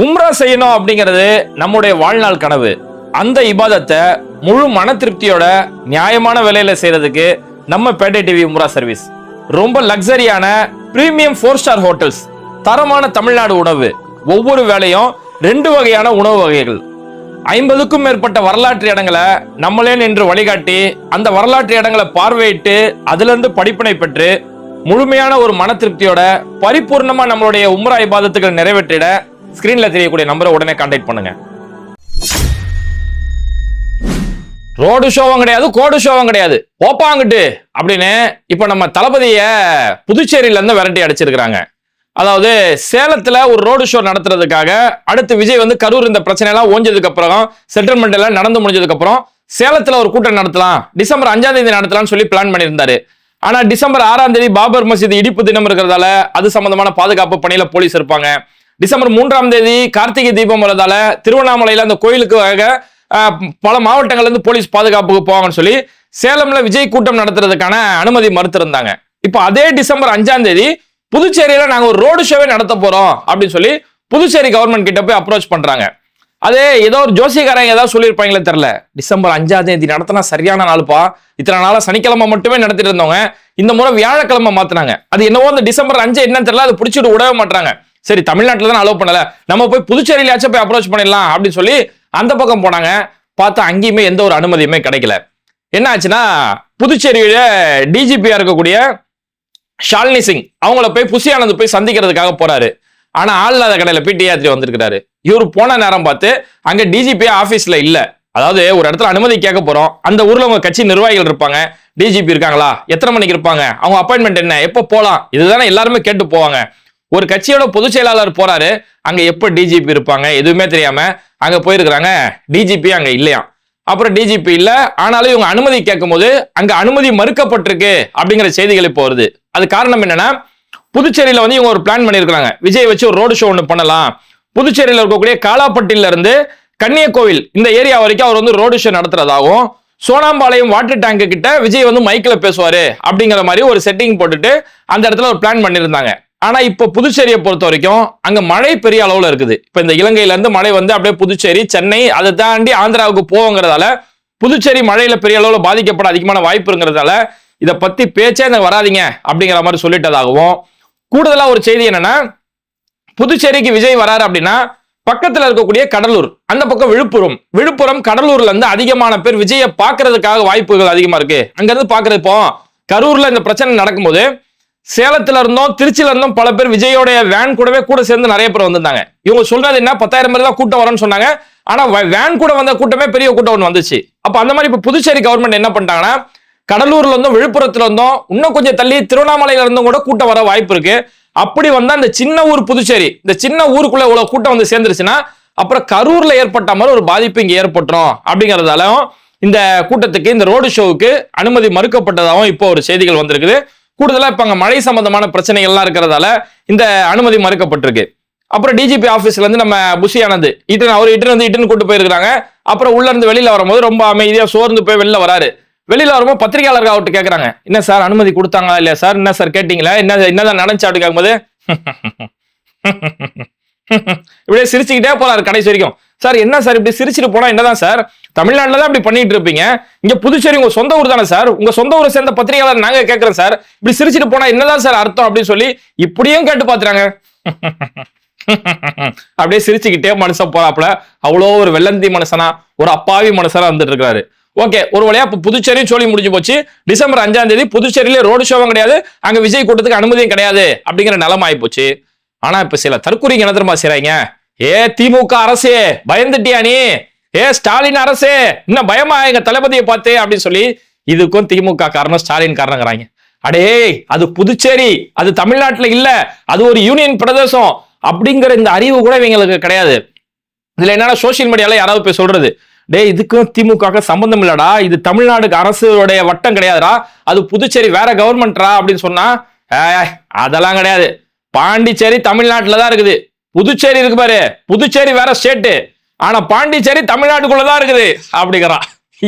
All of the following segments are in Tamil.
உம்ரா செய்யணும் அப்படிங்கிறது நம்முடைய வாழ்நாள் கனவு. அந்த இபாதத்தை முழு மன திருப்தியோட நியாயமான விலையில செய்யறதுக்கு நம்ம பேட்டை டிவி உம்ரா சர்வீஸ். ரொம்ப லக்ஸரியான பிரீமியம் 4 ஸ்டார் ஹோட்டல்ஸ், தரமான தமிழ்நாடு உணவு, ஒவ்வொரு வேளையும் 2 வகையான உணவு வகைகள், 50க்கும் மேற்பட்ட வரலாற்று இடங்களை நம்மளே நின்று வழிகாட்டி அந்த வரலாற்று இடங்களை பார்வையிட்டு அதுல இருந்து படிப்பினை பெற்று முழுமையான ஒரு மன திருப்தியோட பரிபூர்ணமா நம்மளுடைய உம்ரா இபாதத்துகள் நிறைவேற்றிட ஸ்கிரீன்ல தெரியக்கூடிய நம்பரை உடனே கான்டாக்ட் பண்ணுங்க. ரோடு ஷோவும் கிடையாது, கோடு ஷோவும் கிடையாது, போப்பாங்கிட்டு அப்படின்னு இப்ப நம்ம தளபதிய புதுச்சேரியில இருந்து விரட்டி அடிச்சிருக்காங்க. அதாவது சேலத்துல ஒரு ரோடு ஷோ நடத்துறதுக்காக அடுத்து விஜய் வந்து கரூர் இந்த பிரச்சனை எல்லாம் ஓஞ்சதுக்கு அப்புறம் செட்டில்மெண்ட் எல்லாம் நடந்து முடிஞ்சதுக்கு அப்புறம் சேலத்துல ஒரு கூட்டம் நடத்தலாம், டிசம்பர் 5ஆம் தேதி நடத்தலாம்னு சொல்லி பிளான் பண்ணியிருந்தாரு. ஆனா டிசம்பர் 6ஆம் தேதி பாபர் மசீது இடிப்பு தினம் இருக்கிறதால அது சம்பந்தமான பாதுகாப்பு பணியில போலீஸ் இருப்பாங்க. டிசம்பர் 3ஆம் தேதி கார்த்திகை தீபம் வரதால திருவண்ணாமலையில அந்த கோயிலுக்கு பல மாவட்டங்கள்ல இருந்து போலீஸ் பாதுகாப்புக்கு போவாங்கன்னு சொல்லி சேலம்ல விஜய் கூட்டம் நடத்துறதுக்கான அனுமதி மறுத்திருந்தாங்க. இப்ப அதே டிசம்பர் 5ஆம் தேதி புதுச்சேரியில நாங்க ஒரு ரோடு ஷோவே நடத்த போறோம் அப்படின்னு சொல்லி புதுச்சேரி கவர்மெண்ட் கிட்ட போய் அப்ரோச் பண்றாங்க. அதே ஏதோ ஒரு ஜோசியக்காரங்க ஏதாவது சொல்லியிருப்பாங்களே தெரியல, டிசம்பர் 5ஆம் தேதி நடத்தினா சரியான நாளுப்பா, இத்தனை நாளா சனிக்கிழமை மட்டுமே நடத்திட்டு இருந்தவங்க இந்த முறை வியாழக்கிழமை மாத்தினாங்க. அது என்னவோ அந்த டிசம்பர் 5 என்னன்னு தெரியல, அது பிடிச்சிட்டு விடவே மாட்டாங்க. சரி, தமிழ்நாட்டில் தான் அலோவ் பண்ணல, நம்ம போய் புதுச்சேரியிலாச்சும் போய் அப்ரோச் பண்ணிடலாம் அப்படின்னு சொல்லி அந்த பக்கம் போனாங்க. பார்த்தா அங்கேயுமே எந்த ஒரு அனுமதியுமே கிடைக்கல. என்ன ஆச்சுன்னா, புதுச்சேரியில டிஜிபியா இருக்கக்கூடிய ஷாலினி சிங் அவங்கள போய் புசி ஆனந்த் போய் சந்திக்கிறதுக்காக போறாரு. ஆனா ஆள் இல்லாத கடையில போய் டிஆர்டி வந்திருக்கிறாரு. இவரு போன நேரம் பார்த்து அங்க டிஜிபி ஆபீஸ்ல இல்ல. அதாவது ஒரு இடத்துல அனுமதி கேட்க போறோம், அந்த ஊர்ல உங்க கட்சி நிர்வாகிகள் இருப்பாங்க, டிஜிபி இருக்காங்களா, எத்தனை மணிக்கு இருப்பாங்க, அவங்க அப்பாயின்மெண்ட் என்ன, எப்ப போலாம், இதுதானே எல்லாருமே கேட்டு போவாங்க. ஒரு கட்சியோட பொதுச் செயலாளர் போறாரு, அங்க எப்ப டிஜிபி இருப்பாங்க எதுவுமே தெரியாம அங்க போயிருக்கிறாங்க. டிஜிபி அங்க இல்லையா. அப்புறம் டிஜிபி இல்ல, ஆனாலும் இவங்க அனுமதி கேட்கும் போது அங்க அனுமதி மறுக்கப்பட்டிருக்கு அப்படிங்கிற செய்திகள் இப்போ வருது. அது காரணம் என்னன்னா, புதுச்சேரியில வந்து இவங்க ஒரு பிளான் பண்ணிருக்காங்க, விஜய் வச்சு ஒரு ரோடு ஷோ ஒன்று பண்ணலாம். புதுச்சேரியில இருக்கக்கூடிய காலாப்பட்டியில இருந்து கன்னியகோவில் இந்த ஏரியா வரைக்கும் அவர் வந்து ரோடு ஷோ நடத்துறதாகவும், சோனாம்பாளையம் வாட்டர் டேங்க் கிட்ட விஜய் வந்து மைக்ல பேசுவாரு அப்படிங்கிற மாதிரி ஒரு செட்டிங் போட்டுட்டு அந்த இடத்துல ஒரு பிளான் பண்ணியிருந்தாங்க. ஆனா இப்ப புதுச்சேரியை பொறுத்த வரைக்கும் அங்க மழை பெரிய அளவுல இருக்குது. இப்ப இந்த இலங்கையில இருந்து மழை வந்து அப்படியே புதுச்சேரி, சென்னை, அதை தாண்டி ஆந்திராவுக்கு போவோங்கிறதால புதுச்சேரி மழையில பெரிய அளவுல பாதிக்கப்பட அதிகமான வாய்ப்பு இருக்கிறதால இதை பத்தி பேச்சே எனக்கு வராதிங்க அப்படிங்கிற மாதிரி சொல்லிட்டதாகவும், கூடுதலா ஒரு செய்தி என்னன்னா, புதுச்சேரிக்கு விஜய் வராரு அப்படின்னா பக்கத்துல இருக்கக்கூடிய கடலூர், அந்த பக்கம் விழுப்புரம் கடலூர்ல இருந்து அதிகமான பேர் விஜயை பாக்குறதுக்காக வாய்ப்புகள் அதிகமா இருக்கு. அங்க இருந்து பாக்குறது. இப்போ கரூர்ல இந்த பிரச்சனை நடக்கும்போது சேலத்துல இருந்தும் திருச்சியில இருந்தும் பல பேர் விஜயோடைய வேன் கூடவே கூட சேர்ந்து நிறைய பேர் வந்திருந்தாங்க. இவங்க சொல்றது என்ன, 10,000 பேர் தான் கூட்டம் வரும்னு சொன்னாங்க. ஆனா வேன் கூட வந்த கூட்டமே பெரிய கூட்டம் ஒன்று வந்துச்சு. அப்ப அந்த மாதிரி இப்ப புதுச்சேரி கவர்மெண்ட் என்ன பண்ணிட்டாங்கன்னா, கடலூர்ல இருந்தும் விழுப்புரத்துல இருந்தும் இன்னும் கொஞ்சம் தள்ளி திருவண்ணாமலையில இருந்தும் கூட கூட்டம் வர வாய்ப்பு இருக்கு. அப்படி வந்தா இந்த சின்ன ஊர் புதுச்சேரி, இந்த சின்ன ஊருக்குள்ள இவ்வளவு கூட்டம் வந்து சேர்ந்துருச்சுன்னா அப்புறம் கரூர்ல ஏற்பட்ட மாதிரி ஒரு பாதிப்பு இங்க ஏற்பட்டுரும் அப்படிங்கறதால இந்த கூட்டத்துக்கு, இந்த ரோடு ஷோவுக்கு அனுமதி மறுக்கப்பட்டதாகவும் இப்போ ஒரு செய்திகள் வந்திருக்குது. கூடுதலா இப்ப அங்க மழை சம்பந்தமான பிரச்சனைகள் எல்லாம் இருக்கிறதால இந்த அனுமதி மறுக்கப்பட்டிருக்கு. அப்புறம் டிஜிபி ஆபீஸ்ல இருந்து நம்ம புசி ஆனந்த் இட்டுன்னு கூட்டு போயிருக்காங்க. அப்புறம் உள்ள இருந்து வெளியில வரும்போது ரொம்ப அமைதியா சோர்ந்து போய் வெளியில வராரு. வெளியில வரும்போது பத்திரிகையாளர்கள் அவர்கிட்ட கேட்கறாங்க, என்ன சார் அனுமதி கொடுத்தாங்களா இல்லையா சார், என்ன சார் கேட்டீங்களா, என்னதான் நடந்துச்சு அப்படி கேட்கும்போது இப்படியே சிரிச்சுக்கிட்டே போறாரு கடைசி வரைக்கும். சார் என்ன சார் இப்படி சிரிச்சுட்டு போனா என்னதான் சார், தமிழ்நாட்டுல தான் இப்படி பண்ணிட்டு இருப்பீங்க, இங்க புதுச்சேரி உங்க சொந்த ஊர் தானே சார், உங்க சொந்த ஊரை சேர்ந்த பத்திரிகையாளர் நாங்க கேட்கிறோம் சார், இப்படி சிரிச்சுட்டு போனா என்னதான் சார் அர்த்தம் அப்படின்னு சொல்லி இப்படியும் கேட்டு பாத்துறாங்க. அப்படியே சிரிச்சுக்கிட்டே மனுஷன் போறாப்புல. அவ்வளோ ஒரு வெள்ளந்தி மனுஷனா, ஒரு அப்பாவி மனுஷனா வந்துட்டு இருக்காரு. ஓகே, ஒரு வழியா புதுச்சேரியும் சொல்லி முடிஞ்சு போச்சு. டிசம்பர் 5ஆம் தேதி புதுச்சேரியில ரோடு ஷோவும் கிடையாது, அங்க விஜய் கூட்டத்துக்கு அனுமதியும் கிடையாது அப்படிங்கிற நிலைமை ஆயிப்போச்சு. ஆனா இப்ப சில தற்கொலைக்கு என்ன தெரியுமா செய்றாங்க, ஏ திமுக அரசே பயந்துட்டியா நீ, ஏ ஸ்டாலின் அரசே இன்னும் பயமா எங்க தளபதியை பார்த்து அப்படின்னு சொல்லி இதுக்கும் திமுக காரணம் ஸ்டாலின் காரணங்கிறாங்க. அடே அது புதுச்சேரி, அது தமிழ்நாட்டுல இல்ல, அது ஒரு யூனியன் பிரதேசம் அப்படிங்கிற இந்த அறிவு கூட இவங்களுக்கு கிடையாது. இதுல என்னன்னா சோசியல் மீடியால யாராவது போய் சொல்றது, டே இதுக்கும் திமுக சம்பந்தம் இல்லடா, இது தமிழ்நாடு அரசுடைய வட்டம் கிடையாதுடா, அது புதுச்சேரி வேற கவர்மெண்ட்ரா அப்படின்னு சொன்னா, அதெல்லாம் கிடையாது, பாண்டிச்சேரி தமிழ்நாட்டுல தான் இருக்குது, புதுச்சேரி இருக்கு பாரு, புதுச்சேரி வேற ஸ்டேட்டு, ஆனா பாண்டிச்சேரி தமிழ்நாட்டுக்குள்ளதான் இருக்குது அப்படிங்கிறான்.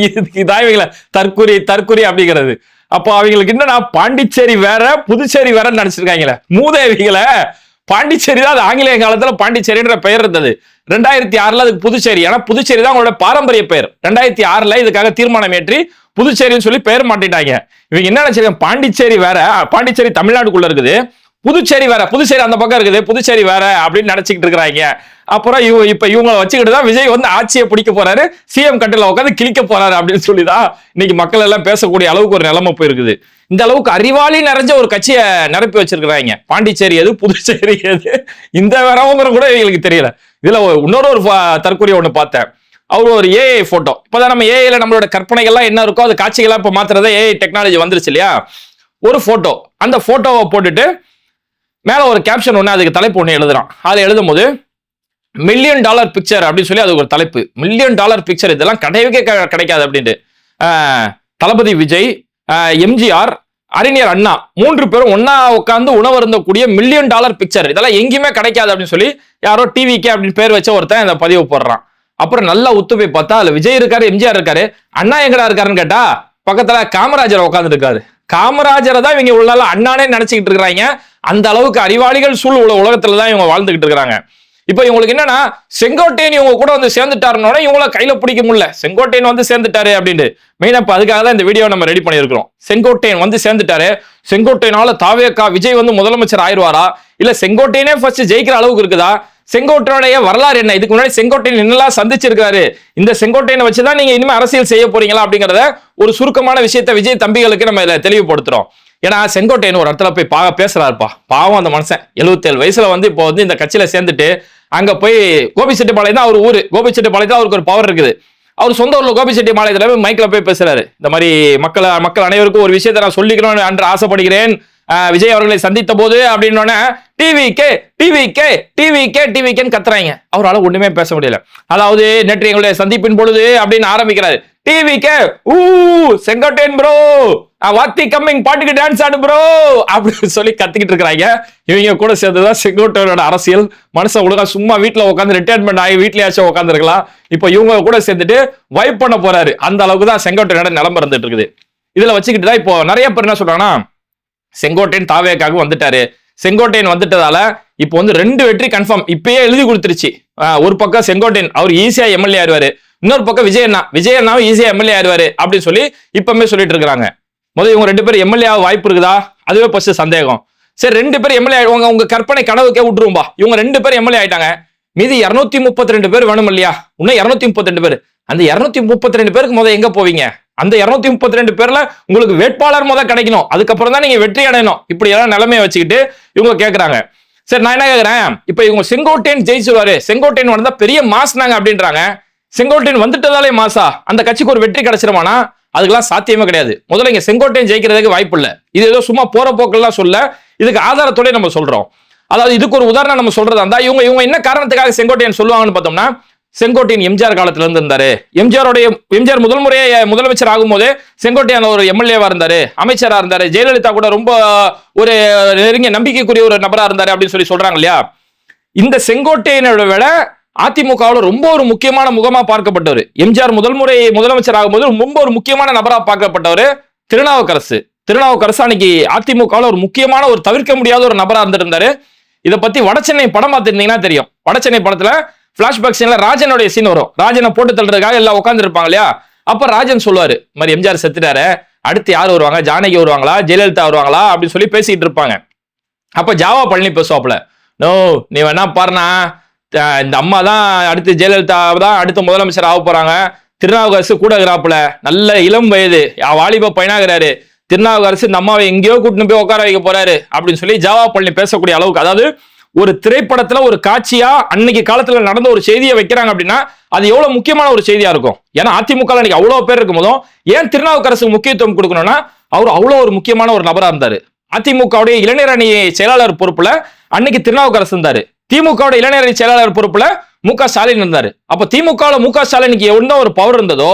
இதான் இவங்களை தற்குறி அப்படிங்கிறது. அப்போ அவங்களுக்கு என்னன்னா பாண்டிச்சேரி வேற புதுச்சேரி வேற நினைச்சிருக்காங்களே மூதேவிகளை. பாண்டிச்சேரி தான் அது ஆங்கிலேய காலத்துல பாண்டிச்சேரின்ற பெயர் இருந்தது. 2006 அதுக்கு புதுச்சேரி. ஏன்னா புதுச்சேரி தான் அவங்களோட பாரம்பரிய பெயர். 2006 இதுக்காக தீர்மானம் ஏற்றி புதுச்சேரின்னு சொல்லி பெயர் மாட்டிட்டாங்க. இவங்க என்ன நினைச்சிருக்காங்க, பாண்டிச்சேரி வேற, பாண்டிச்சேரி தமிழ்நாட்டுக்குள்ள இருக்குது, புதுச்சேரி வேற, புதுச்சேரி அந்த பக்கம் இருக்குது, புதுச்சேரி வேற அப்படின்னு நினைச்சுக்கிட்டு இருக்கிறாங்க. அப்புறம் இப்ப இவங்களை வச்சுக்கிட்டு தான் விஜய் வந்து ஆட்சியை பிடிக்க போறாரு, சிஎம் கட்டில உட்காந்து கிழிக்க போறாரு அப்படின்னு சொல்லிதான் இன்னைக்கு மக்கள் எல்லாம் பேசக்கூடிய அளவுக்கு ஒரு நிலைமை போயிருக்குது. இந்த அளவுக்கு அறிவாளி நிறைஞ்ச ஒரு கட்சியை நிரப்பி வச்சிருக்கிறாங்க. பாண்டிச்சேரி எது, புதுச்சேரி எது, இந்த வேறவங்க கூட எங்களுக்கு தெரியல. இதுல இன்னொரு தற்கொலை ஒண்ணு பார்த்தேன். அவரு ஒரு ஏஐ போட்டோ. இப்பதான் நம்ம ஏஐல நம்மளோட கற்பனைகள்லாம் என்ன இருக்கோ அது காட்சிகள்லாம் இப்ப மாத்துறதே ஏஐ டெக்னாலஜி வந்துருச்சு இல்லையா. ஒரு போட்டோ, அந்த போட்டோவை போட்டுட்டு மேல ஒரு கேப்ஷன் ஒண்ணு, அதுக்கு தலைப்பு ஒண்ணு எழுதுறான். அதை எழுதும் போது $1 மில்லியன் பிக்சர் அப்படின்னு சொல்லி அது ஒரு தலைப்பு. $1 மில்லியன் பிக்சர் இதெல்லாம் கிடையவே கிடைக்காது அப்படின்ட்டு. தளபதி விஜய், எம்ஜிஆர், அறிஞர் அண்ணா 3 பேரும் ஒன்னா உட்காந்து உணவு இருந்தக்கூடிய $1 மில்லியன் பிக்சர் இதெல்லாம் எங்கேயுமே கிடைக்காது அப்படின்னு சொல்லி யாரோ டிவிக்கே அப்படின்னு பேர் வச்ச ஒருத்தன் இந்த பதிவு போடுறான். அப்புறம் நல்லா உத்து போய் பார்த்தா அதுல விஜய் இருக்காரு, எம்ஜிஆர் இருக்காரு, அண்ணா எங்கடா இருக்காருன்னு கேட்டா பக்கத்துல காமராஜர் உட்காந்து இருக்காரு. காமராஜரை தான் இவங்க உள்ளால அண்ணானே நினைச்சுக்கிட்டு இருக்கிறாங்க. அந்த அளவுக்கு அறிவாளிகள் சூழ் உலகத்துல தான் இவங்க வாழ்ந்துகிட்டு இருக்காங்க. இப்ப இவங்களுக்கு என்னன்னா, செங்கோட்டையன் இவங்க கூட வந்து சேர்ந்துட்டாருனோட இவங்கள கையில பிடிக்க முடியல. செங்கோட்டையன் வந்து சேர்ந்துட்டாரு அப்படின்னு மெயினா அதுக்காக தான் இந்த வீடியோ நம்ம ரெடி பண்ணியிருக்கிறோம். செங்கோட்டையன் வந்து சேர்ந்துட்டாரு, செங்கோட்டையனால தாவேக்கா விஜய் வந்து முதலமைச்சர் ஆயிடுவாரா, இல்ல செங்கோட்டையனே ஃபர்ஸ்ட் ஜெயிக்கிற அளவுக்கு இருக்குதா, செங்கோட்டையனுடைய வரலாறு என்ன, இதுக்கு முன்னாடி செங்கோட்டையன் என்னெல்லாம் சந்திச்சிருக்காரு, இந்த செங்கோட்டையனை வச்சுதான் நீங்க இனிமே அரசியல் செய்ய போறீங்களா அப்படிங்கறத ஒரு சுருக்கமான விஷயத்தை விஜய் தம்பிகளுக்கு நம்ம இதை தெளிவுபடுத்துறோம். ஏன்னா செங்கோட்டையன் ஒரு இடத்துல போய் பேசுறாருப்பா, பாவம் அந்த மனுஷன் 77 வயசுல வந்து இப்போ வந்து இந்த கட்சியில சேர்ந்துட்டு அங்க போய் கோபிச்செட்டிப்பாளையம் தான் அவர் ஊரு, கோபிச்செட்டிப்பாளையத்துல அவருக்கு ஒரு பவர் இருக்குது. அவர் சொந்த ஊர்ல கோபிச்செட்டிப்பாளையத்துல போய் மைக்ல போய் பேசுறாரு. இந்த மாதிரி மக்கள் அனைவருக்கும் ஒரு விஷயத்தை நான் சொல்லிக்கணும் என்று ஆசைப்படுகிறேன், விஜய் அவர்களை சந்தித்த போது அப்படின்னு டிவிக்கேன்னு கத்துறாங்க. அவரால் ஒண்ணுமே பேச முடியல. அதாவது நேற்று எங்களுடைய சந்திப்பின் பொழுது அப்படின்னு ஆரம்பிக்கிறாரு. டிவிக்கே செங்கோட்டையன் ப்ரோ வாத்தி கம்மிங் பாட்டுக்கு டான்ஸ் ஆடு ப்ரோ அப்படின்னு சொல்லி கத்திக்கிட்டு இருக்கிறாங்க. இவங்க கூட சேர்ந்துதான் செங்கோட்டையனோட அரசியல். மனுஷன் ஒழுங்கா சும்மா வீட்டுல உட்காந்து ரிட்டையர்மெண்ட் ஆகி வீட்லயாச்சும் உட்காந்து இருக்கலாம். இப்ப இவங்க கூட சேர்ந்துட்டு வைப் பண்ண போறாரு. அந்த அளவுக்கு தான் செங்கோட்டையனோட நிலைமை இருந்துட்டு இருக்குது. இதுல வச்சுக்கிட்டு தான் இப்போ நிறைய பேர் என்ன சொல்றாங்கன்னா, செங்கோட்டையன் தாவேக்காக வந்துட்டாரு, செங்கோட்டையன் வந்துட்டதால இப்போ வந்து 2 வெற்றி கன்ஃபார்ம் இப்பயே எழுதி கொடுத்துருச்சு. ஒரு பக்கம் செங்கோட்டையன் அவர் ஈஸியா எம்எல்ஏ ஆயிடுவாரு, இன்னொரு பக்கம் விஜய் அண்ணாவும் ஈஸியா எம்எல்ஏ ஆயிடுவாரு அப்படின்னு சொல்லி இப்பவுமே சொல்லிட்டு இருக்காங்க. முதல்ல இவங்க 2 பேரும் எம்எல்ஏ வாய்ப்பு இருக்குதா, அதுவே ஃபர்ஸ்ட் சந்தேகம். சரி 2 பேர் எம்எல்ஏ ஆயிடுவாங்க, உங்க கற்பனை கனவுக்கே விட்டுருவோம்பா. இவங்க 2 பேர் எம்எல்ஏ ஆயிட்டாங்க, மீதி 232 பேர் வேணும் இல்லையா, இன்னும் 232 பேர். அந்த 232 பேருக்கு முதல்ல எங்க போவீங்க? அந்த 232 பேர்ல உங்களுக்கு வேட்பாளர் முதல் கிடைக்கணும், அதுக்கப்புறம் தான் நீங்க வெற்றி அடையணும். இப்படி எல்லாம் நிலைமையை வச்சுக்கிட்டு இவங்க கேட்கறாங்க. சரி நான் என்ன கேட்கிறேன், இப்ப இவங்க செங்கோட்டையன் ஜெயிச்சுவாரு, செங்கோட்டையன் வந்தா பெரிய மாஸ்னாங்க அப்படின்றாங்க. செங்கோட்டையன் வந்துட்டதாலே மாசா அந்த கட்சிக்கு ஒரு வெற்றி கிடைச்சிருமானா? அதுக்கெல்லாம் சாத்தியமே கிடையாது. முதல்ல இங்க செங்கோட்டையன் ஜெயிக்கிறதுக்கு வாய்ப்பு இல்ல. இது ஏதோ சும்மா போற போக்கெல்லாம் சொல்ல, இதுக்கு ஆதாரத்தோட நம்ம சொல்றோம். அதாவது இதுக்கு ஒரு உதாரணம் நம்ம சொல்றதா இருந்தா இவங்க என்ன காரணத்துக்காக செங்கோட்டையன் சொல்லுவாங்கன்னு பார்த்தோம்னா, செங்கோட்டையன் எம்ஜிஆர் காலத்துல இருந்து இருந்தாரு, எம்ஜிஆர் முதல் முறையே முதலமைச்சர் ஆகும் போது செங்கோட்டையன் ஒரு எம்எல்ஏவா இருந்தாரு, அமைச்சரா இருந்தாரு, ஜெயலலிதா கூட ரொம்ப ஒரு நெருங்கிய நம்பிக்கைக்குரிய ஒரு நபரா இருந்தாரு அப்படின்னு சொல்லி சொல்றாங்க இல்லையா. இந்த செங்கோட்டையனோட விட அதிமுகவில் ரொம்ப ஒரு முக்கியமான முகமா பார்க்கப்பட்டவர், எம்ஜிஆர் முதல் முறை முதலமைச்சர் ஆகும் போது ரொம்ப ஒரு முக்கியமான நபரா பார்க்கப்பட்டவர் திருநாவுக்கரசு அன்னைக்கு அதிமுகவில் ஒரு முக்கியமான ஒரு தவிர்க்க முடியாத ஒரு நபரா இருந்திருந்தாரு. இதை பத்தி வடசென்னை படம் பார்த்துருந்தீங்கன்னா தெரியும். வடசென்னை படத்துல பிளாஷ்பேக் சீன்ல ராஜனுடைய சீன் வரும். ராஜனை போட்டு தள்ளுறதுக்காக எல்லாம் உட்கார்ந்து இருப்பாங்க இல்லையா. அப்ப ராஜன் சொல்லுவாரு, இந்த மாதிரி எம்ஜிஆர் செத்துட்டாரு, அடுத்து யார் வருவாங்க, ஜானகி வருவாங்களா, ஜெயலலிதா வருவாங்களா அப்படின்னு சொல்லி பேசிட்டு இருப்பாங்க. அப்ப ஜாவா பழனி பேசுவாப்புல, நோ நீ வேணா பாருனா, இந்த அம்மா தான் அடுத்து ஜெயலலிதா தான் அடுத்த முதலமைச்சர் ஆக போறாங்க, திருநாவுக்கரசு கூட இருக்கிறாப்புல, நல்ல இளம் வயது வாலிப பையனாகிறாரு, திருநாவுக்கரசு இந்த அம்மாவை எங்கேயோ கூட்டின்னு போய் உட்கார வைக்க போறாரு அப்படின்னு சொல்லி ஜாவா பழனி பேசக்கூடிய அளவுக்கு, அதாவது ஒரு திரைப்படத்துல ஒரு காட்சியா அன்னைக்கு காலத்துல நடந்த ஒரு செய்தியை வைக்கிறாங்க அப்படின்னா அது எவ்வளவு முக்கியமான ஒரு செய்தியா இருக்கும். ஏன்னா அதிமுக அன்னைக்கு அவ்வளவு பேர் இருக்கும் போதும் ஏன் திருநாவுக்கரசுக்கு முக்கியத்துவம் கொடுக்கணும்னா அவர் அவ்வளவு ஒரு முக்கியமான ஒரு நபரா இருந்தாரு. அதிமுகவுடைய இளைஞர் அணி செயலாளர் பொறுப்புல அன்னைக்கு திருநாவுக்கரசு இருந்தாரு, திமுக இளைஞர் அணி செயலாளர் பொறுப்புல மு.க. ஸ்டாலின் இருந்தாரு. அப்ப திமுக மு.க. ஸ்டாலினுக்கு எவ்வளவு ஒரு பவர் இருந்ததோ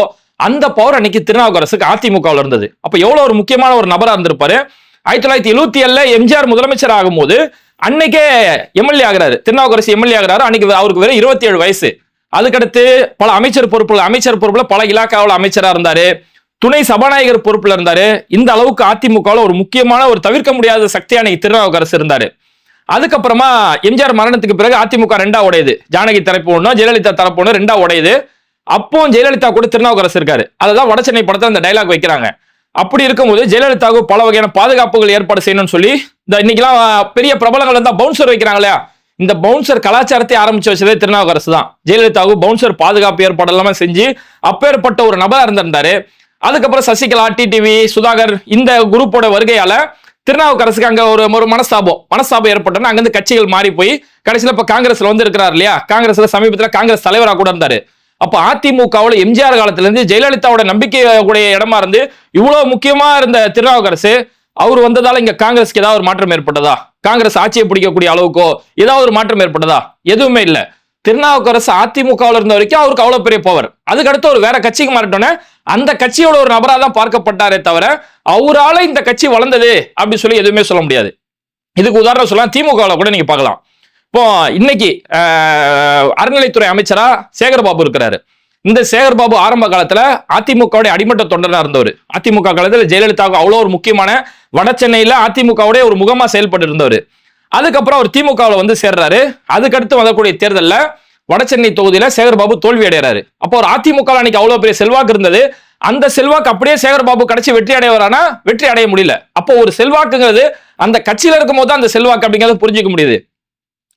அந்த பவர் அன்னைக்கு திருநாவுக்கரசுக்கு அதிமுக இருந்தது. அப்ப எவ்வளவு ஒரு முக்கியமான ஒரு நபரா இருந்திருப்பாரு. 1977 எம்ஜிஆர் முதலமைச்சர் ஆகும் போது அன்னைக்கே எம்எல்ஏ ஆகிறாரு, திருநாவுக்கரசு எம்எல்ஏ ஆகிறாரு. அன்னைக்கு அவருக்கு வெறும் 27 வயசு. அதுக்கடுத்து பல அமைச்சர் பொறுப்புல பல இலாக்காவில் அமைச்சரா இருந்தாரு, துணை சபாநாயகர் பொறுப்புல இருந்தாரு. இந்த அளவுக்கு அதிமுக ஒரு முக்கியமான ஒரு தவிர்க்க முடியாத சக்தியா அன்னைக்கு திருநாவுக்கரசு இருந்தாரு. அதுக்கப்புறமா எம்ஜிஆர் மரணத்துக்கு பிறகு அதிமுக ரெண்டா உடையுது. ஜானகி தரப்பு ஒண்ணு, ஜெயலலிதா தரப்பு ஒண்ணு, ரெண்டா உடையுது. அப்போ ஜெயலலிதா கூட திருநாவுக்கரசு இருக்காரு. அதுதான் வடசென்னை படத்துல அந்த டைலாக் வைக்கிறாங்க. அப்படி இருக்கும்போது ஜெயலலிதாவுக்கு பல வகையான பாதுகாப்புகள் ஏற்பாடு செய்யணும்னு சொல்லி இந்த இன்னைக்கெல்லாம் பெரிய பிரபலங்கள் இருந்தா பவுன்சர் வைக்கிறாங்க இல்லையா, இந்த பவுன்சர் கலாச்சாரத்தை ஆரம்பிச்சு வச்சதே திருநாவுக்கரசு தான். ஜெயலலிதாவுக்கு பவுன்சர் பாதுகாப்பு ஏற்பாடு எல்லாமே செஞ்சு அப்பேற்பட்ட ஒரு நபரா இருந்திருந்தாரு. அதுக்கப்புறம் சசிகலா, டிடிவி, சுதாகர் இந்த குரூப்போட வருகையால திருநாவுக்கரசுக்கு அங்க ஒரு மனஸ்தாபம் ஏற்பட்டோன்னா அங்கிருந்து கட்சிகள் மாறி போய் கடைசியில இப்ப காங்கிரஸ்ல வந்து இருக்கிறார் இல்லையா. காங்கிரஸ்ல சமீபத்துல காங்கிரஸ் தலைவராக கூட இருந்தாரு. அப்ப அதிமுகவுல எம்ஜிஆர் காலத்துல இருந்து ஜெயலலிதாவோட நம்பிக்கை கூடிய இடமா இருந்து இவ்வளவு முக்கியமா இருந்த திருநாவுக்கரசு அவர் வந்ததால இங்க காங்கிரஸ்க்கு ஏதாவது ஒரு மாற்றம் ஏற்பட்டதா? காங்கிரஸ் ஆட்சியை பிடிக்கக்கூடிய அளவுக்கோ ஏதாவது ஒரு மாற்றம் ஏற்பட்டதா? எதுவுமே இல்ல. திருநாவுக்கரசு அதிமுகவில் இருந்த வரைக்கும் அவருக்கு அவ்வளவு பெரிய பவர். அதுக்கடுத்து ஒரு வேற கட்சிக்கு மாறிட்டோன்னே அந்த கட்சியோட ஒரு நபரா தான் பார்க்கப்பட்டாரே தவிர அவரால இந்த கட்சி வளர்ந்தது அப்படி சொல்லி எதுவுமே சொல்ல முடியாது. இதுக்கு உதாரணம் சொல்லலாம், திமுகவில் கூட நீங்க பார்க்கலாம். இப்போ இன்னைக்கு அறநிலைத்துறை அமைச்சரா சேகர்பாபு இருக்கிறாரு. இந்த சேகர்பாபு ஆரம்ப காலத்துல அதிமுகவுடைய அடிமட்ட தொண்டனா இருந்தவர். அதிமுக காலத்துல ஜெயலலிதாவுக்கு அவ்வளோ ஒரு முக்கியமான வட சென்னையில அதிமுகவுடைய ஒரு முகமா செயல்பட்டு இருந்தவர். அதுக்கப்புறம் அவர் திமுகவில் வந்து சேர்றாரு. அதுக்கடுத்து வரக்கூடிய தேர்தலில் வடசென்னை தொகுதியில சேகர்பாபு தோல்வி அடைகிறாரு. அப்போ ஒரு அதிமுக அன்னைக்கு அவ்வளவு பெரிய செல்வாக்கு இருந்தது. அந்த செல்வாக்கு அப்படியே சேகர்பாபு கடைசி வெற்றி அடையவரானா வெற்றி அடைய முடியல. அப்போ ஒரு செல்வாக்குங்கிறது அந்த கட்சியில இருக்கும் போது அந்த செல்வாக்கு அப்படிங்கிறத புரிஞ்சுக்க முடியுது.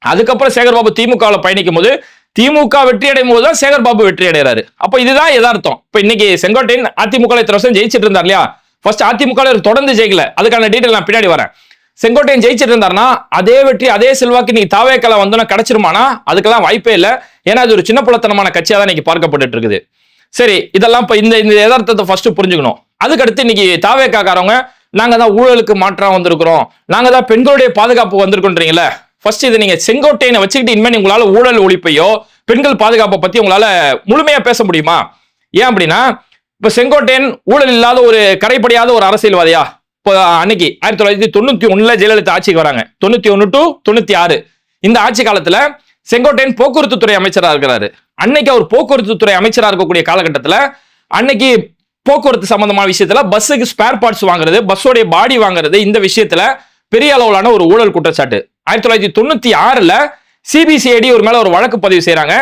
அதுக்கப்புறம் சேகர்பாபு திமுகவில் பயணிக்கும் போது திமுக வெற்றி அடையும் போது தான் சேகர்பாபு வெற்றி அடைகிறாரு. அப்போ இதுதான் யதார்த்தம். இப்போ இன்னைக்கு செங்கோட்டையன் அதிமுக இத்தனை வருஷம் ஜெயிச்சிட்டு இருந்தார் இல்லையா. ஃபர்ஸ்ட் அதிமுக தொடர்ந்து ஜெயிக்கல, அதுக்கான டீட்டெயில் நான் பின்னாடி வரேன். செங்கோட்டையன் ஜெயிச்சிட்டு இருந்தாருன்னா அதே வெற்றி அதே செல்வாக்கு நீங்க தாவேக்கல வந்தோன்னா கிடைச்சிருமானா அதுக்கெல்லாம் வாய்ப்பே இல்லை. ஏன்னா அது ஒரு சின்ன புலத்தனமான கட்சியா தான் இன்னைக்கு பார்க்கப்பட்டு இருக்குது. சரி, இதெல்லாம் இப்ப இந்த யதார்த்தத்தை ஃபர்ஸ்ட் புரிஞ்சுக்கணும். அதுக்கடுத்து இன்னைக்கு தாவேக்காரவங்க நாங்க தான் ஊழலுக்கு மாற்றா வந்திருக்கிறோம், நாங்க தான் பெண்களுடைய பாதுகாப்பு வந்திருக்கோன்றீங்களே. ஃபர்ஸ்ட் இதை நீங்க செங்கோட்டையனை வச்சுக்கிட்டு இனிமேல் உங்களால ஊழல் ஒழிப்பையோ பெண்கள் பாதுகாப்பை பத்தி உங்களால முழுமையா பேச முடியுமா? ஏன் அப்படின்னா இப்ப செங்கோட்டையன் ஊழல் இல்லாத ஒரு கரைப்படியாத ஒரு அரசியல்வாதியா? இப்போ அன்னைக்கு 1991 ஜெயலலிதா ஆட்சிக்கு வராங்க. 91 to 96 இந்த ஆட்சி காலத்துல செங்கோட்டையன் போக்குவரத்து துறை அமைச்சரா இருக்கிறாரு. அன்னைக்கு அவர் போக்குவரத்து துறை அமைச்சரா இருக்கக்கூடிய காலகட்டத்துல அன்னைக்கு போக்குவரத்து சம்பந்தமான விஷயத்துல பஸ்ஸுக்கு ஸ்பேர் பார்ட்ஸ் வாங்குறது, பஸ்ஸோடைய பாடி வாங்குறது, இந்த விஷயத்துல பெரிய அளவிலான ஒரு ஊழல் குற்றச்சாட்டு 1996 சிபிசிஐடி ஒரு மேல ஒரு வழக்கு பதிவு செய்யறாங்க.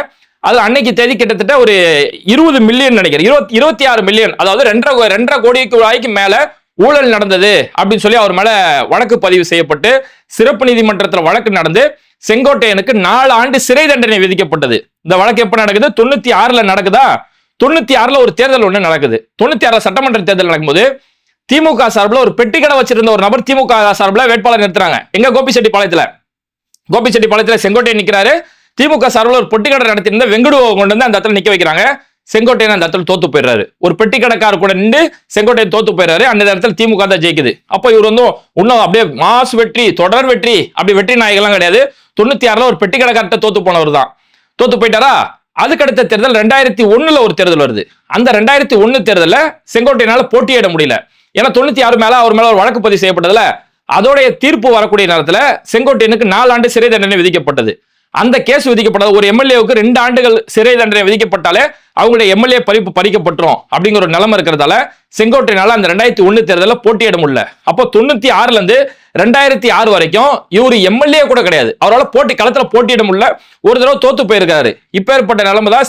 அது அன்னைக்கு தேதி கிட்டத்தட்ட ஒரு 20 மில்லியன் நினைக்கிறேன், 26 மில்லியன், அதாவது 2.5 கோடி ரூபாய்க்கு மேல ஊழல் நடந்தது அப்படின்னு சொல்லி அவர் மேல வழக்கு பதிவு செய்யப்பட்டு சிறப்பு நீதிமன்றத்தில் வழக்கு நடந்து செங்கோட்டையனுக்கு 4 ஆண்டு சிறை தண்டனை விதிக்கப்பட்டது. இந்த வழக்கு எப்ப நடக்குது? 96 நடக்குதா? 96 ஒரு தேர்தல் ஒண்ணு நடக்குது. 96 சட்டமன்ற தேர்தல் நடக்கும்போது திமுக சார்பில் ஒரு பெட்டி கடை வச்சிருந்த ஒரு நபர் திமுக சார்பில் வேட்பாளர் நிறுத்துறாங்க. எங்க கோபிச்செட்டிப்பாளையத்துல செங்கோட்டையன் நிக்கிறாரு. திமுக சார்பில் ஒரு பெட்டி கடை நடத்திருந்த வெங்கடுவை கொண்டு வந்து அந்த இடத்துல நிக்க வைக்கிறாங்க. செங்கோட்டையன் அந்த இடத்துல தோத்து போயிடுறாரு. ஒரு பெட்டி கடைக்காரர் கூட நின்று செங்கோட்டையன் தோத்து போயிடுறாரு. அந்த இடத்துல திமுக தான் ஜெயிக்குது. அப்போ இவர் வந்து இன்னும் அப்படியே மாஸ் வெற்றி, தொடர் வெற்றி, அப்படி வெற்றி நாயகெல்லாம் கிடையாது. 96 ஒரு பெட்டி கடைக்காரர்கிட்ட தோத்து போனவர் தான். தோத்து போயிட்டாரா? அதுக்கடுத்த தேர்தல் 2001 ஒரு தேர்தல் வருது. அந்த 2001 தேர்தலில் செங்கோட்டையனால போட்டியிட முடியல. ஏன்னா 96 மேல அவர் மேல ஒரு வழக்கு பதிவு செய்யப்பட்டதுல அதோடைய தீர்ப்பு வரக்கூடிய நேரத்துல செங்கோட்டையனுக்கு 4 ஆண்டு சிறை தண்டனை விதிக்கப்பட்டது. அந்த கேஸ் விதிக்கப்பட்டது ஒரு எம்எல்ஏவுக்கு 2 ஆண்டுகள் சிறை தண்டனை விதிக்கப்பட்டாலே அவங்களுடைய எம்எல்ஏ பறிக்கப்பட்டுரும் அப்படிங்கிற ஒரு நிலைமை இருக்கிறதால செங்கோட்டையனால அந்த 2001 தேர்தலில் போட்டியிட முடியல. அப்போ 96 இருந்து 2006 வரைக்கும் இவரு எம்எல்ஏ கூட கிடையாது. அவரால் களத்துல போட்டியிட முடியல. ஒரு தடவை தோத்து போயிருக்காரு. இப்ப ஏற்பட்ட நிலைமை தான்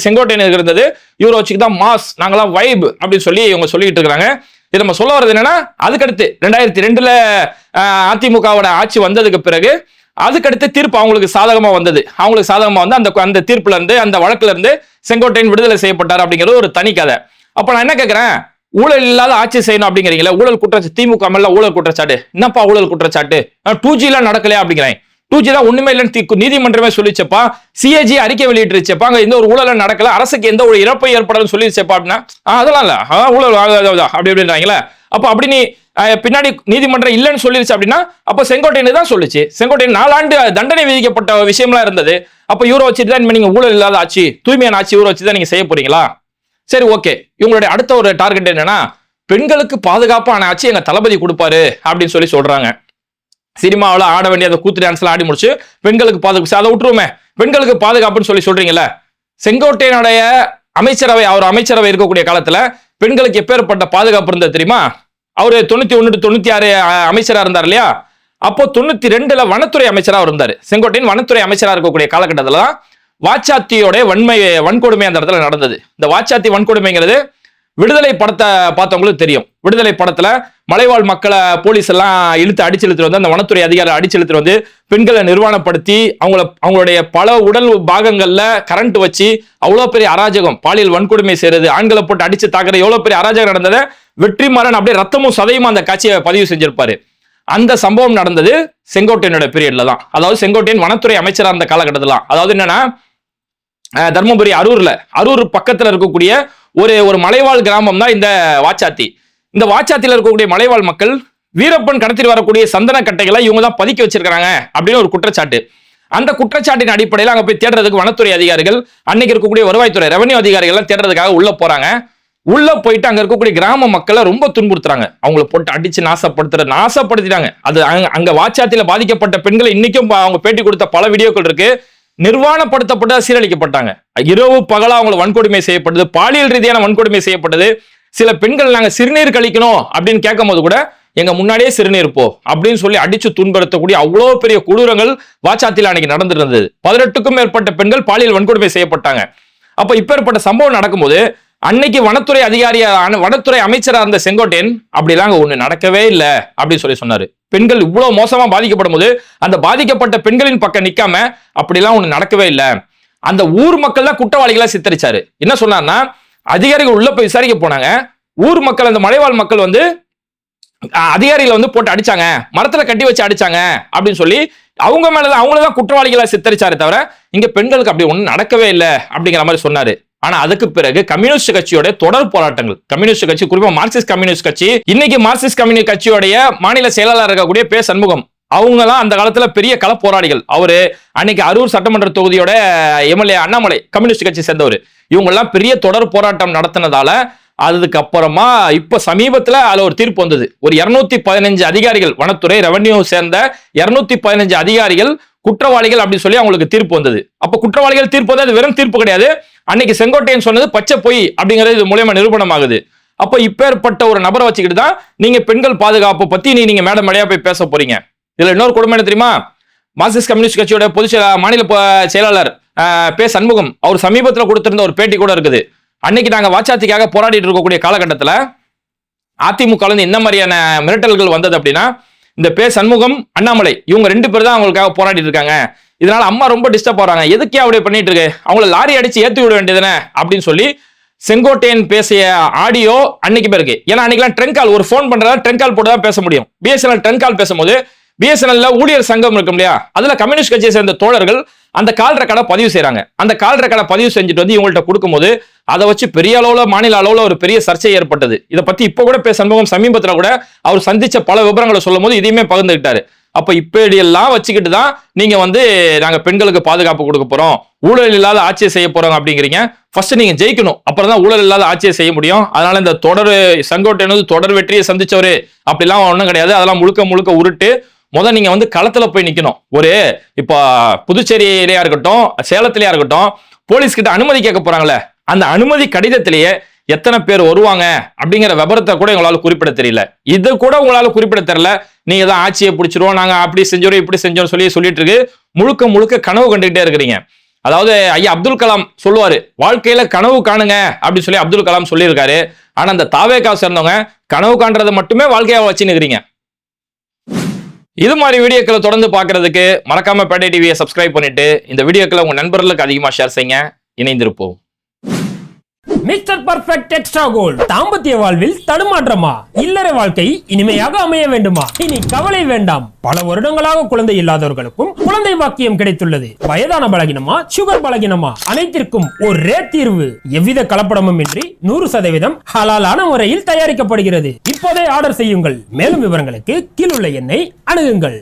செங்கோட்டையன் இருந்தது. இவரை வச்சுக்கிதான் மாஸ், நாங்களாம் வைப் அப்படின்னு சொல்லி இவங்க சொல்லிட்டு இருக்காங்க. இது நம்ம சொல்ல வர்றது என்னன்னா அதுக்கடுத்து 2002 அதிமுகவோட ஆட்சி வந்ததுக்கு பிறகு அதுக்கடுத்து தீர்ப்பு அவங்களுக்கு சாதகமா வந்தது. அவங்களுக்கு சாதகமா வந்து அந்த தீர்ப்புல இருந்து அந்த வழக்குல இருந்து செங்கோட்டையன் விடுதலை செய்யப்பட்டார் அப்படிங்கிறது ஒரு தனி கதை. அப்ப நான் என்ன கேட்கிறேன், ஊழல் இல்லாத ஆட்சி செய்யணும் அப்படிங்கிறீங்களா? ஊழல் குற்றச்சாட்டு திமுக மேல ஊழல் குற்றச்சாட்டு என்னப்பா ஊழல் குற்றச்சாட்டு? 2G எல்லாம் நடக்கலையா அப்படிங்கிறேன். 2G தான் ஒண்ணுமே இல்லைன்னு நீதிமன்றமே சொல்லிச்சப்பா, சிஏஜி அறிக்கை வெளியிட்டுருச்சப்பா, அங்க எந்த ஒரு ஊழலும் நடக்கல, அரசுக்கு எந்த ஒரு இழப்பை ஏற்படும் சொல்லிருச்சப்பா அப்படின்னா அதெல்லாம் இல்ல, ஊழல் அப்படி அப்படின்றாங்களே. அப்ப அப்படி நீ பின்னாடி நீதிமன்றம் இல்லைன்னு சொல்லிருச்சு அப்படின்னா அப்ப செங்கோட்டையன் தான் சொல்லிச்சு. செங்கோட்டையன் 4 ஆண்டு தண்டனை விதிக்கப்பட்ட விஷயம்லாம் இருந்தது. அப்ப இவரை வச்சுட்டு தான் நீங்க ஊழல் இல்லாத ஆட்சி, தூய்மையான ஆட்சி இவரை வச்சுதான் நீங்க செய்ய போறீங்களா? சரி, ஓகே. இவங்களுடைய அடுத்த ஒரு டார்கெட் என்னன்னா பெண்களுக்கு பாதுகாப்பான ஆட்சி எங்க தளபதி கொடுப்பாரு அப்படின்னு சொல்லி சொல்றாங்க. சினிமாவில் ஆட வேண்டிய அந்த கூத்து டான்ஸ் எல்லாம் ஆடி முடிச்சு பெண்களுக்கு பாதுகாப்பு அதை விட்டுருவோமே, பெண்களுக்கு பாதுகாப்புன்னு சொல்றீங்கல்ல. செங்கோட்டையனுடைய அமைச்சரவை, அவர் அமைச்சரவை இருக்கக்கூடிய காலத்துல பெண்களுக்கு எப்பேற்பட்ட பாதுகாப்பு இருந்தது தெரியுமா? அவரு 91 to 96 அமைச்சரா இருந்தார் இல்லையா? அப்போ 92ல வனத்துறை அமைச்சராக இருந்தாரு. செங்கோட்டையன் வனத்துறை அமைச்சராக இருக்கக்கூடிய காலகட்டத்தில் தான் வாச்சாத்தியோட வன்கொடுமை அந்த இடத்துல நடந்தது. இந்த வாச்சாத்தி வன்கொடுமைங்கிறது விடுதலை படத்தை பார்த்தவங்களுக்கு தெரியும். விடுதலை படத்துல மலைவாழ் மக்களை போலீஸ் எல்லாம் அடிச்சு வந்து அந்த வனத்துறை அதிகாரி அடிச்சு வந்து பெண்களை நிர்வாணப்படுத்தி அவங்களுடைய பல உடல் பாகங்கள்ல கரண்ட் வச்சு அவ்வளவு பெரிய அராஜகம், பாலியல் வன்கொடுமை செய்யறது, ஆண்களை போட்டு அடிச்சு தாக்குறது, எவ்வளவு பெரிய அராஜகம் நடந்ததை வெற்றிமாறன் அப்படியே ரத்தமும் சதையுமா அந்த காட்சியை பதிவு செஞ்சிருப்பாரு. அந்த சம்பவம் நடந்தது செங்கோட்டையனோட பீரியட்ல தான். அதாவது செங்கோட்டையன் வனத்துறை அமைச்சரா இருந்த காலகட்டத்துல. அதாவது என்னன்னா, தர்மபுரி அரூர் பக்கத்துல இருக்கக்கூடிய ஒரு மலைவாழ் கிராமம் தான் இந்த வாச்சாத்தி. இந்த வாச்சாத்தில இருக்கக்கூடிய மலைவாழ் மக்கள் வீரப்பன் கடத்திட்டு வரக்கூடிய சந்தன கட்டைகளை இவங்க தான் பதுக்கி வச்சிருக்காங்க அப்படின்னு ஒரு குற்றச்சாட்டு. அந்த குற்றச்சாட்டின் அடிப்படையில் அங்க போய் தேடுறதுக்கு வனத்துறை அதிகாரிகள், அன்னைக்கு இருக்கக்கூடிய வருவாய்த்துறை ரெவன்யூ அதிகாரிகள் எல்லாம் தேடுறதுக்காக உள்ள போறாங்க. உள்ள போயிட்டு அங்க இருக்கக்கூடிய கிராம மக்களை ரொம்ப துன்புறுத்துறாங்க. அவங்களை போட்டு அடிச்சு நாசப்படுத்திட்டாங்க. அது அங்க வாச்சாத்தில பாதிக்கப்பட்ட பெண்களை இன்னைக்கும் அவங்க பேட்டி கொடுத்த பல வீடியோக்கள் இருக்கு. நிர்வாணப்படுத்தப்பட்ட சீரழிக்கப்பட்டாங்க. இரவு பகலா அவங்களை வன்கொடுமை செய்யப்பட்டது, பாலியல் ரீதியான வன்கொடுமை செய்யப்பட்டது. சில பெண்கள் நாங்க சிறுநீர் கழிக்கணும் அப்படின்னு கேட்கும் போது கூட எங்க முன்னாடியே சிறுநீர் போ அப்படின்னு சொல்லி அடிச்சு துன்புறுத்தக்கூடிய அவ்வளவு பெரிய கொடூரங்கள் வாச்சாத்தில அன்னைக்கு நடந்திருந்தது. 18க்கும் மேற்பட்ட பெண்கள் பாலியல் வன்கொடுமை செய்யப்பட்டாங்க. அப்ப இப்பேற்பட்ட சம்பவம் நடக்கும்போது அன்னைக்கு வனத்துறை அமைச்சரா இருந்த செங்கோட்டையன் அப்படிலாம் ஒண்ணு நடக்கவே இல்லை அப்படின்னு சொல்லி சொன்னாரு. பெண்கள் இவ்வளவு மோசமா பாதிக்கப்படும் போது அந்த பாதிக்கப்பட்ட பெண்களின் பக்கம் நிக்காம அப்படிலாம் ஒண்ணு நடக்கவே இல்லை. அந்த ஊர் மக்கள் தான் குற்றவாளிகளா சித்தரிச்சாரு. என்ன சொன்னார்னா, அதிகாரிகள் உள்ள போய் விசாரிக்க போனாங்க. ஊர் மக்கள், அந்த மலைவாழ் மக்கள் வந்து அதிகாரிகளை வந்து போட்டு அடிச்சாங்க, மரத்துல கட்டி வச்சு அடிச்சாங்க அப்படின்னு சொல்லி அவங்க மேலதான் அவங்களதான் குற்றவாளிகளா சித்தரிச்சாரு தவிர இங்க பெண்களுக்கு அப்படி ஒண்ணு நடக்கவே இல்லை அப்படிங்கிற மாதிரி சொன்னாரு. ஆனா அதுக்கு பிறகு கம்யூனிஸ்ட் கட்சியோட தொடர் போராட்டங்கள், கம்யூனிஸ்ட் கட்சி, குறிப்பா மார்க்சிஸ்ட் கம்யூனிஸ்ட் கட்சி, இன்னைக்கு மார்க்சிஸ்ட் கம்யூனிஸ்ட் கட்சியோடைய மாநில செயலாளர் இருக்கக்கூடிய பே. சண்முகம், அவங்க எல்லாம் அந்த காலத்துல பெரிய கள போராளிகள். அவரு அன்னைக்கு அரூர் சட்டமன்ற தொகுதியோட எம்எல்ஏ அண்ணாமலை கம்யூனிஸ்ட் கட்சி சேர்ந்தவர். இவங்க எல்லாம் பெரிய தொடர் போராட்டம் நடத்தினதால அதுக்கு அப்புறமா இப்ப சமீபத்துல அதுல ஒரு தீர்ப்பு வந்தது. ஒரு 215 அதிகாரிகள், வனத்துறை ரெவன்யூ சேர்ந்த 215 அதிகாரிகள் குற்றவாளிகள் அப்படின்னு சொல்லி அவங்களுக்கு தீர்ப்பு வந்தது. அப்ப குற்றவாளிகள் தீர்ப்பு வந்து அது வெறும் தீர்ப்பு கிடையாது. அன்னைக்கு செங்கோட்டையன் சொன்னது பச்சை பொய் அப்படிங்கிறது இது மூலமா நிரூபணம் ஆகுது. அப்ப இப்பேற்பட்ட ஒரு நபரை வச்சுக்கிட்டு தான் நீங்க பெண்கள் பாதுகாப்பு பத்தி நீங்க மேடம் மேடையா போய் பேச போறீங்க. இதுல இன்னொரு கொடுமை என்ன தெரியுமா? மார்க்சிஸ்ட் கம்யூனிஸ்ட் கட்சியோட மாநில செயலாளர் பே. சண்முகம் அவர் சமீபத்தில் கொடுத்திருந்த ஒரு பேட்டி கூட இருக்குது. அன்னைக்கு நாங்க வாச்சாத்திக்காக போராடிட்டு இருக்கக்கூடிய காலகட்டத்தில் அதிமுக என்ன மாதிரியான மிரட்டல்கள் வந்தது அப்படின்னா, இந்த பே. சண்முகம், அண்ணாமலை இவங்க 2 பேர் தான் அவங்களுக்காக போராடிட்டு இருக்காங்க. இதனால அம்மா ரொம்ப டிஸ்டர்ப் ஆறாங்க, எதுக்கே அப்படியே பண்ணிட்டு இருக்கு, அவங்கள லாரி அடிச்சு ஏத்தி விட வேண்டியதுன்னு அப்படின்னு சொல்லி செங்கோட்டையன் பேசிய ஆடியோ அன்னைக்கு பேருக்கு. ஏன்னா அன்னைக்கெல்லாம் ட்ரெங்க் கால், ஒரு போன் பண்றதா ட்ரெங்க் கால் போட்டு தான் பேச முடியும். பிஎஸ்என்எல் ட்ரெங்க் கால் பேசும்போது பிஎஸ்என்எல்ல ஊழியர் சங்கம் இருக்கும் இல்லையா, அதுல கம்யூனிஸ்ட் கட்சியை சேர்ந்த தோழர்கள் அந்த கால் ரெக்கார்டை பதிவு செய்யறாங்க. அந்த கால் ரெக்கார்டை பதிவு செஞ்சுட்டு வந்து இவங்கள்ட்ட கொடுக்கும்போது அதை வச்சு பெரிய அளவுல, மாநில அளவுல ஒரு பெரிய சர்ச்சை ஏற்பட்டது. இதை பத்தி இப்ப கூட பே. சண்முகம் சமீபத்துல கூட அவர் சந்திச்ச பல விவரங்களை சொல்லும் போது இதையுமே பகிர்ந்துக்கிட்டாரு. அப்ப இப்படி எல்லாம் வச்சுக்கிட்டு தான் நீங்க வந்து நாங்க பெண்களுக்கு பாதுகாப்பு கொடுக்க போறோம், ஊழல் இல்லாத ஆட்சியை செய்ய போறோம் அப்படிங்கிறீங்க. ஃபர்ஸ்ட் நீங்க ஜெயிக்கணும், அப்புறம் தான் ஊழல் இல்லாத ஆட்சியை செய்ய முடியும். அதனால இந்த செங்கோட்டையன் தொடர் வெற்றியை சந்திச்சவரு அப்படிலாம் ஒண்ணும் கிடையாது. அதெல்லாம் முழுக்க முழுக்க உருட்டு. முதல் நீங்க வந்து களத்துல போய் நிக்கணும். இப்ப புதுச்சேரியிலேயா இருக்கட்டும், சேலத்திலேயா இருக்கட்டும், போலீஸ் கிட்ட அனுமதி கேட்க போறாங்களே, அந்த அனுமதி கடிதத்திலேயே எத்தனை பேர் வருவாங்க அப்படிங்கிற விபரத்தை கூட உங்களால குறிப்பிட தெரியல. இது கூட உங்களால குறிப்பிட தெரியல. நீங்க தான் ஆட்சியை பிடிச்சிருவோம், நாங்க அப்படி செஞ்சோம் இப்படி செஞ்சோம் சொல்லிட்டு இருக்கு. முழுக்க முழுக்க கனவு கண்டுகிட்டே இருக்கிறீங்க. அதாவது ஐயா அப்துல் கலாம் சொல்லுவாரு, வாழ்க்கையில கனவு காணுங்க அப்படின்னு சொல்லி அப்துல் கலாம் சொல்லியிருக்காரு. ஆனா அந்த தாவேகா சேர்ந்தவங்க கனவு காண்றதை மட்டுமே வாழ்க்கையா வச்சுன்னுக்கிறீங்க. இது மாதிரி வீடியோக்களை தொடர்ந்து பார்க்கறதுக்கு மறக்காம பேட்டை டிவியை சப்ஸ்கிரைப் பண்ணிட்டு இந்த வீடியோக்களை உங்க நண்பர்களுக்கு அதிகமா ஷேர் செய்யுங்க. இணைந்திருப்போம். Mister perfect extra gold. தாம்பத்திய வாழ்வில் தடுமாற்றமா, இல்லற வாழ்க்கை இனிமையாக அமைய வேண்டுமா? இனி கவலை வேண்டாம். பல வருடங்களாக குழந்தை இல்லாதவர்களுக்கும் குழந்தை பாக்கியம் கிடைத்துள்ளது. வயதான பலகினமா, சுகர் பலகினமா, அனைத்திற்கும் ஒரே தீர்வு. எவ்வித கலப்படமும் இன்றி 100% ஹலாலான முறையில் தயாரிக்கப்படுகிறது. இப்போதே ஆர்டர் செய்யுங்கள். மேலும் விவரங்களுக்கு கீழுள்ள எண்ணை அணுகுங்கள்.